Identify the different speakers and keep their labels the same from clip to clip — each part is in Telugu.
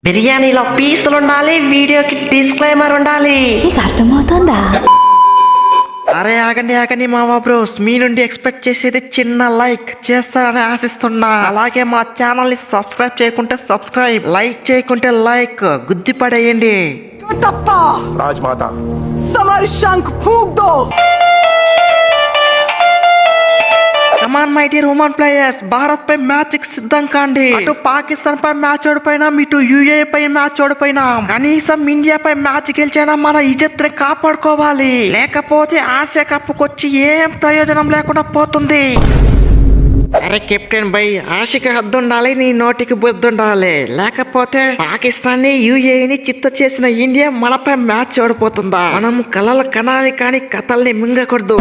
Speaker 1: బిర్యానీలో పీసులు ఉండాలి, వీడియోకి డిస్క్లైమర్ ఉండాలి.
Speaker 2: నీకు అర్థమవుతుందా?
Speaker 1: అరే ఆగండి మావా బ్రోస్, మీ నుండి ఎక్స్పెక్ట్ చేసేది చిన్న లైక్ చేస్తారని ఆశిస్తున్నా. అలాగే మా ఛానల్ ని సబ్స్క్రైబ్ చేయకుంటే సబ్స్క్రైబ్, లైక్ చేయకుంటే లైక్ గుద్ది పడేయండి.
Speaker 3: राजमाता
Speaker 4: समर शंख फूंक दो।
Speaker 1: Come on my dear women players, Bharat పై మ్యాచ్ కి సిద్ధం కాండి. అటు పాకిస్తాన్ పై మ్యాచ్ ఓడిపోయినాం, ఇటు యుఏ పై మ్యాచ్ ఓడిపోయినాం. కనీసం ఇండియా పై మ్యాచ్ గెలిచైనా మన ఇజ్జత్ ని కాపాడుకోవాలి, లేకపోతే ఆసియా కప్ కొచ్చి ఏం ప్రయోజనం లేకుండా పోతుంది. అరే కెప్టెన్ బై, ఆశకి హద్దుండాలి, నీ నోటికి బుద్ధుండాలి. లేకపోతే పాకిస్తాన్ ని యుఏని చిత్త చేసిన ఇండియా మనపై మ్యాచ్ ఓడిపోతుందా? మనం కలలు కనాలి కానీ కథల్ని మింగకూడదు.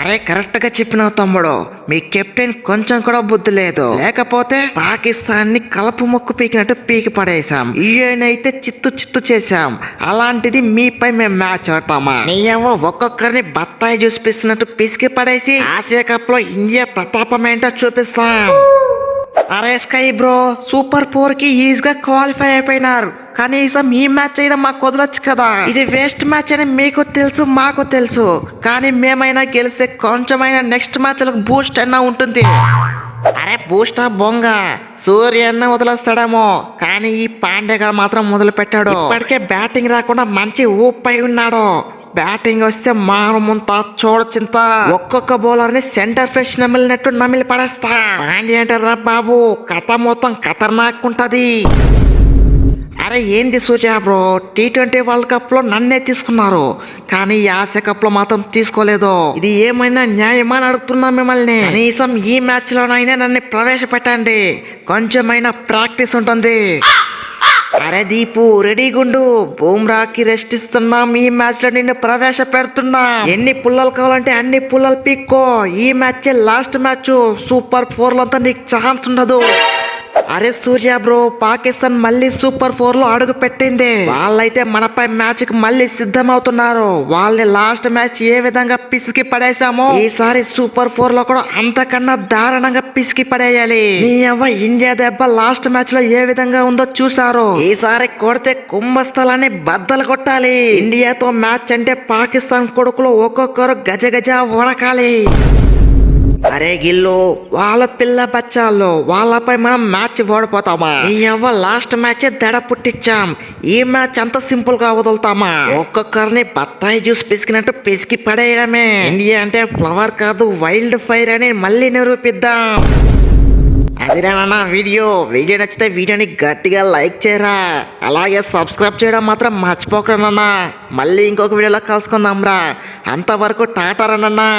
Speaker 1: అరే కరెక్ట్ గా చెప్పినావు తమ్ముడు, మీ కెప్టెన్ కొంచెం కూడా బుద్ధి లేదు. లేకపోతే పాకిస్తాన్ ని కలపు మొక్కు పీకినట్టు పీకి పడేసాం, ఈయనైతే చిత్తు చేసాం. అలాంటిది మీపై మేము మ్యాచ్ ఆడతామా? నీయేమో ఒక్కొక్కరిని బత్తాయి జ్యూస్ పిసినట్టు పిసికి పడేసి ఆసియా కప్ లో ఇండియా ప్రతాపం ఏంటో చూపిస్తాం. అరే స్కై బ్రో, సూపర్ 4 కి ఈజీగా క్వాలిఫై అయిపోయినారు. కనీసం ఈ మ్యాచ్ అయినా మాకు వదలొచ్చు కదా. ఇది వేస్ట్ మ్యాచ్ అని మీకు తెలుసు, మాకు తెలుసు. కానీ మేమైనా గెలిస్తే కొంచెమైనా నెక్స్ట్ మ్యాచ్ బూస్ట్ అయినా ఉంటుంది. అరే బూస్టా బొంగ, సూర్య అన్న వదిలేస్తాడేమో, కానీ ఈ పాండే గారు మాత్రం మొదలు పెట్టాడు. ఇప్పటికే బ్యాటింగ్ రాకుండా మంచి ఊపై ఉన్నాడు. బ్యాటింగ్ వస్తే మారుముంత చూడచింత, ఒక్కొక్క బౌలర్ ని సెంటర్ ఫ్రెష్ నమిలినట్టు నమిలి పడేస్తా. పాండే అంటారా బాబు, కథ మొత్తం ఖతర్నాక్ ఉంటది. అరే ఏంది సూర్య బ్రో, T20 వరల్డ్ కప్ లో నన్నే తీసుకున్నారు, కానీ ఈ ఆసియా కప్ లో మాత్రం తీసుకోలేదు. ఇది ఏమైనా న్యాయమా అని అడుగుతున్నా మిమ్మల్ని. కనీసం ఈ మ్యాచ్ లోనైనా నన్ను ప్రవేశపెట్టండి, కొంచెమైనా ప్రాక్టీస్ ఉంటుంది. అరే దీపు రెడీగుండు, బూమ్రాకి రెస్ట్ ఇస్తున్నాం. ఈ మ్యాచ్ లో నిన్ను ప్రవేశపెడుతున్నా. ఎన్ని పుల్లలు కావాలంటే అన్ని పుల్లలు పీక్కో. ఈ మ్యాచ్ లాస్ట్ మ్యాచ్, సూపర్ 4 లో అంతా నీకు ఛాన్స్ ఉండదు. అరే సూర్య బ్రో, పాకిస్తాన్ మళ్ళీ సూపర్ 4 లో అడుగు పెట్టింది. వాళ్ళైతే మనపై మ్యాచ్ కి మళ్ళీ సిద్ధమవుతున్నారు. వాళ్ళని లాస్ట్ మ్యాచ్ ఏ విధంగా పిసికి పడేసామో, ఈసారి సూపర్ 4 లో కూడా అంతకన్నా దారుణంగా పిసికి పడేయాలి. మీ అవ్వ ఇండియా దెబ్బ లాస్ట్ మ్యాచ్ లో ఏ విధంగా ఉందో చూసారు. ఈసారి కొడితే కుంభస్థలాన్ని బద్దలు కొట్టాలి. ఇండియాతో మ్యాచ్ అంటే పాకిస్తాన్ కొడుకులు ఒక్కొక్కరు గజ వణకాలి. అరే గిల్లు, వాళ్ళ పిల్ల బచ్చాలు, వాళ్ళపై మనం మ్యాచ్ ఓడిపోతామా? ఈ అవ్వ లాస్ట్ మ్యాచ్ దడ పుట్టించాం, ఈ మ్యాచ్ అంత సింపుల్ గా వదులుతామా? ఒక్కొక్కరిని బత్తాయి జ్యూస్ పిసికినట్టు పిసికి పడేయడమే. ఇండియా అంటే ఫ్లవర్ కాదు, వైల్డ్ ఫైర్ అని మళ్ళీ నిరూపిద్దాం. అదిరేనా వీడియో నచ్చితే వీడియోని గట్టిగా లైక్ చేయరా, అలాగే సబ్స్క్రైబ్ చేయడం మాత్రం మర్చిపోకరన్నా. మళ్ళీ ఇంకొక వీడియోలో కలుసుకుందాం రా, అంతవరకు టాటా రన్నా.